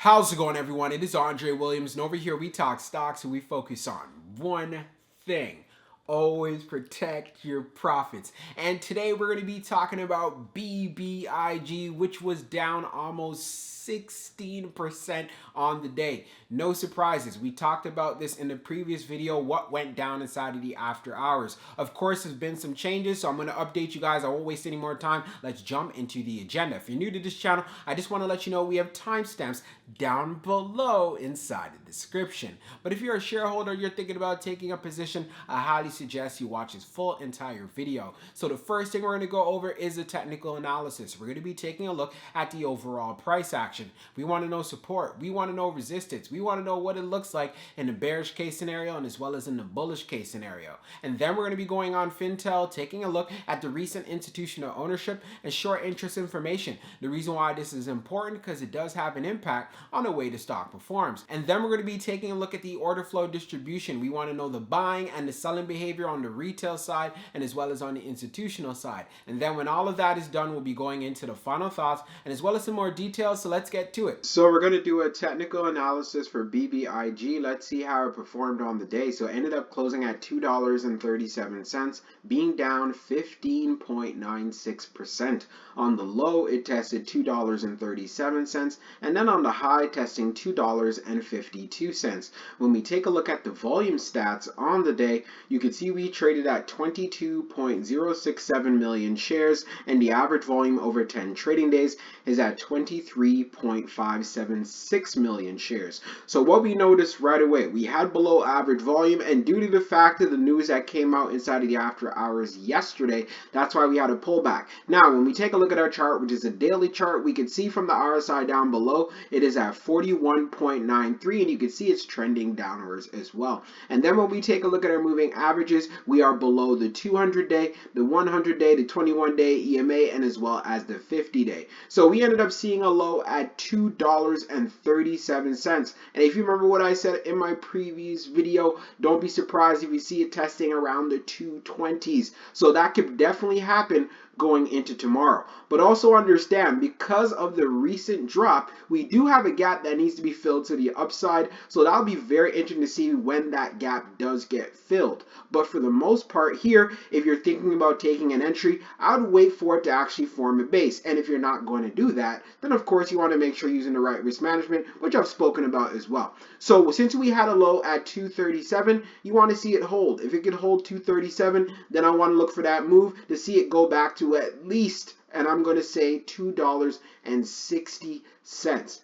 How's it going, everyone? It is Andre Williams, and over here we talk stocks and we focus on one thing. Always protect your profits. And today we're going to be talking about BBIG, which was down almost 16% on the day. No surprises. We talked about this in the previous video, what went down inside of the after hours. Of course, there's been some changes, so I'm going to update you guys. I won't waste any more time. Let's jump into the agenda. If you're new to this channel, I just want to let you know we have timestamps down below inside the description. But if you're a shareholder, you're thinking about taking a position, I highly suggest you watch this full entire video. So the first thing we're going to go over is the technical analysis. We're going to be taking a look at the overall price action. We want to know support. We want to know resistance. We want to know what it looks like in the bearish case scenario and as well as in the bullish case scenario. And then we're going to be going on Fintel, taking a look at the recent institutional ownership and short interest information. The reason why this is important because it does have an impact on the way the stock performs. And then we're going to be taking a look at the order flow distribution. We want to know the buying and the selling behavior on the retail side and as well as on the institutional side. And then when all of that is done, we'll be going into the final thoughts and as well as some more details. So let's get to it. So we're going to do a technical analysis for BBIG. Let's see how it performed on the day. So it ended up closing at $2.37, being down 15.96%. On the low, it tested $2.37, and then on the high, testing $2.52. When we take a look at the volume stats on the day, you can see we traded at 22.067 million shares, and the average volume over 10 trading days is at 23.576 million shares. So what we noticed right away, we had below average volume, and due to the fact of the news that came out inside of the after hours yesterday, that's why we had a pullback. Now, when we take a look at our chart, which is a daily chart, we can see from the RSI down below, it is at 41.93, and you can see it's trending downwards as well. And then when we take a look at our moving averages, we are below the 200-day, the 100-day, the 21-day EMA, and as well as the 50-day. So we ended up seeing a low at $2.37. And if you remember what I said in my previous video, don't be surprised if you see it testing around the 220s. So that could definitely happen going into tomorrow. But also understand, because of the recent drop, we do have a gap that needs to be filled to the upside. So that'll be very interesting to see when that gap does get filled. But for the most part here, if you're thinking about taking an entry, I would wait for it to actually form a base. And if you're not going to do that, then of course you want to make sure you're using the right risk management, which I've spoken about as well. So since we had a low at 237, you want to see it hold. If it could hold 237, then I want to look for that move to see it go back to at least, and I'm going to say $2.60.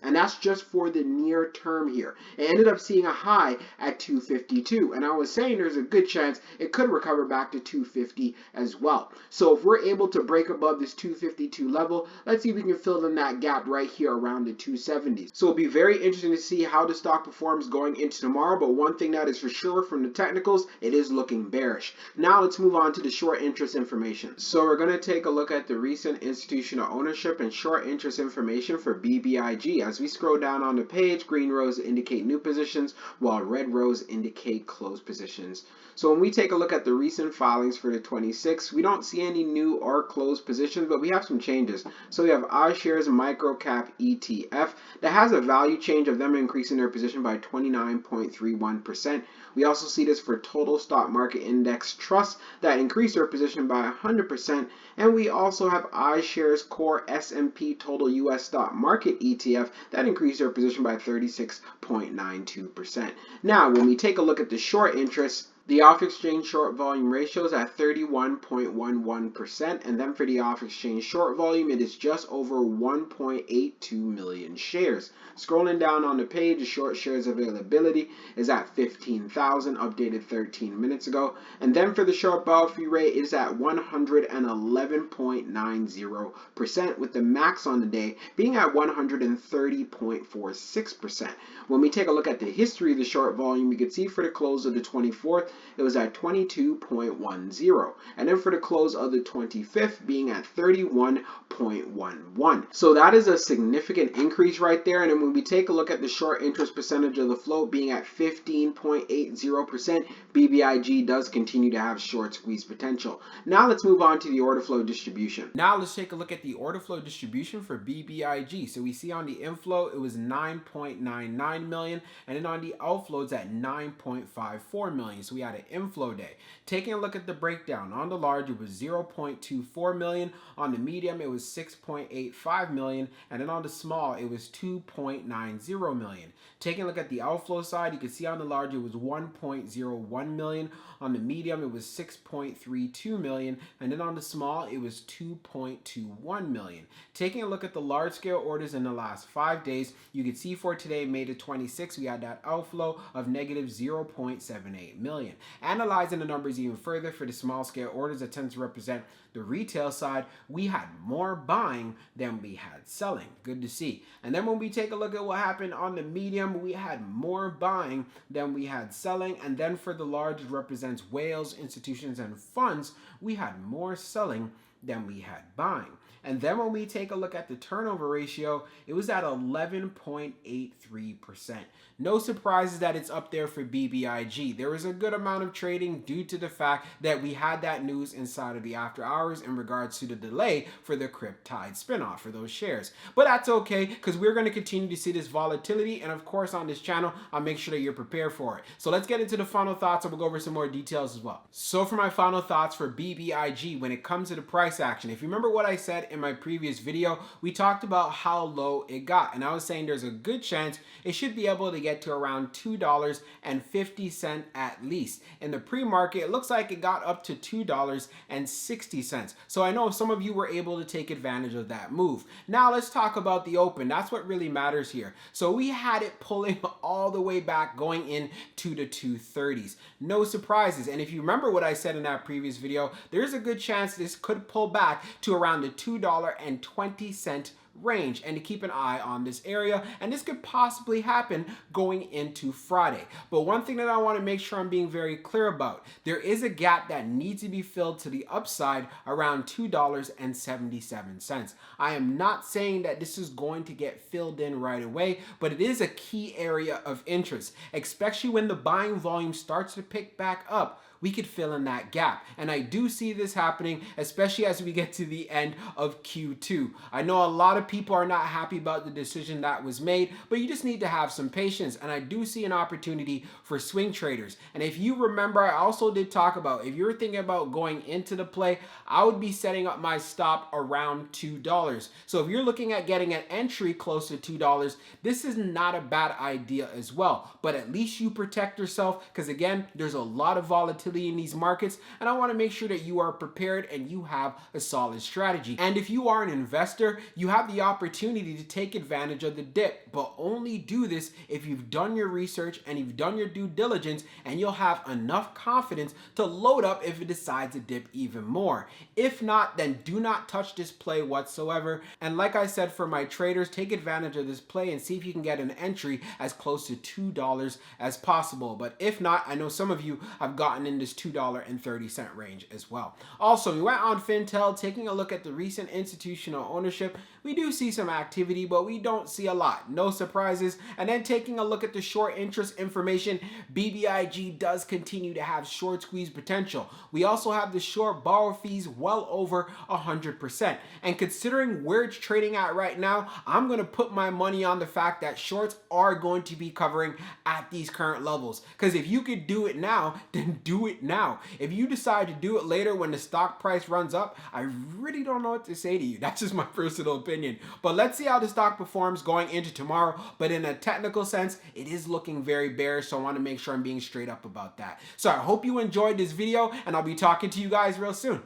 And that's just for the near term here. It ended up seeing a high at 252, and I was saying there's a good chance it could recover back to 250 as well. So if we're able to break above this 252 level, let's see if we can fill in that gap right here around the 270s. So it'll be very interesting to see how the stock performs going into tomorrow, but one thing that is for sure from the technicals, it is looking bearish. Now let's move on to the short interest information. So we're going to take a look at the recent institutional ownership and short interest information for BBIG. As we scroll down on the page, green rows indicate new positions, while red rows indicate closed positions. So when we take a look at the recent filings for the 26th, we don't see any new or closed positions, but we have some changes. So we have iShares Microcap ETF that has a value change of them increasing their position by 29.31%. We also see this for Total Stock Market Index Trust that increased their position by 100%. And we also have iShares Core S&P Total US Stock Market ETF that increased their position by 36.92%. Now, when we take a look at the short interest, the off-exchange short volume ratio is at 31.11%, and then for the off-exchange short volume, it is just over 1.82 million shares. Scrolling down on the page, the short shares availability is at 15,000, updated 13 minutes ago, and then for the short ball-free rate, it is at 111.90%, with the max on the day being at 130.46%. When we take a look at the history of the short volume, you can see for the close of the 24th, it was at 22.10. And then for the close of the 25th being at 31.11. So that is a significant increase right there. And then when we take a look at the short interest percentage of the float being at 15.80%, BBIG does continue to have short squeeze potential. Now let's move on to the order flow distribution. Now let's take a look at the order flow distribution for BBIG. So we see on the inflow, it was 9.99 million, and then on the outflow, it's at 9.54 million. So we had an inflow day. Taking a look at the breakdown, on the large, it was 0.24 million. On the medium, it was 6.85 million. And then on the small, it was 2.90 million. Taking a look at the outflow side, you can see on the large, it was 1.01 million. On the medium, it was 6.32 million. And then on the small, it was 2.21 million. Taking a look at the large scale orders in the last 5 days, you can see for today, May the 26th, we had that outflow of negative 0.78 million. Analyzing the numbers even further for the small scale orders that tend to represent the retail side, we had more buying than we had selling. Good to see. And then when we take a look at what happened on the medium, we had more buying than we had selling. And then for the large, it represents whales, institutions, and funds, we had more selling than we had buying. And then when we take a look at the turnover ratio, it was at 11.83%. No surprises that it's up there for BBIG. There was a good amount of trading due to the fact that we had that news inside of the after hours in regards to the delay for the Cryptide spinoff for those shares. But that's okay, because we're going to continue to see this volatility. And of course, on this channel, I'll make sure that you're prepared for it. So let's get into the final thoughts, and we'll go over some more details as well. So for my final thoughts for BBIG, when it comes to the price action, if you remember what I said in my previous video, we talked about how low it got. And I was saying there's a good chance it should be able to get to around $2.50 at least. In the pre-market, it looks like it got up to $2.60. So I know some of you were able to take advantage of that move. Now let's talk about the open. That's what really matters here. So we had it pulling all the way back going into the 230s. No surprises. And if you remember what I said in that previous video, there's a good chance this could pull back to around the $2.20 range, and to keep an eye on this area, and this could possibly happen going into Friday. But one thing that I want to make sure I'm being very clear about, there is a gap that needs to be filled to the upside around $2.77. I am not saying that this is going to get filled in right away, but it is a key area of interest, especially when the buying volume starts to pick back up. We could fill in that gap. And I do see this happening, especially as we get to the end of Q2. I know a lot of people are not happy about the decision that was made, but you just need to have some patience. And I do see an opportunity for swing traders. And if you remember, I also did talk about, if you're thinking about going into the play, I would be setting up my stop around $2. So if you're looking at getting an entry close to $2, this is not a bad idea as well. But at least you protect yourself, because again, there's a lot of volatility in these markets, and I want to make sure that you are prepared and you have a solid strategy. And if you are an investor, you have the opportunity to take advantage of the dip, but only do this if you've done your research and you've done your due diligence, and you'll have enough confidence to load up if it decides to dip even more. If not, then do not touch this play whatsoever. And like I said, for my traders, take advantage of this play and see if you can get an entry as close to $2 as possible. But if not, I know some of you have gotten in this $2.30 range as well. Also, we went on Fintel, taking a look at the recent institutional ownership. We do see some activity, but we don't see a lot. No surprises. And then taking a look at the short interest information, BBIG does continue to have short squeeze potential. We also have the short borrow fees well over 100%. And considering where it's trading at right now, I'm going to put my money on the fact that shorts are going to be covering at these current levels. Because if you could do it now, then do it now. If you decide to do it later when the stock price runs up, I really don't know what to say to you. That's just my personal opinion. But let's see how the stock performs going into tomorrow. But in a technical sense, it is looking very bearish, so I want to make sure I'm being straight up about that. So I hope you enjoyed this video, and I'll be talking to you guys real soon.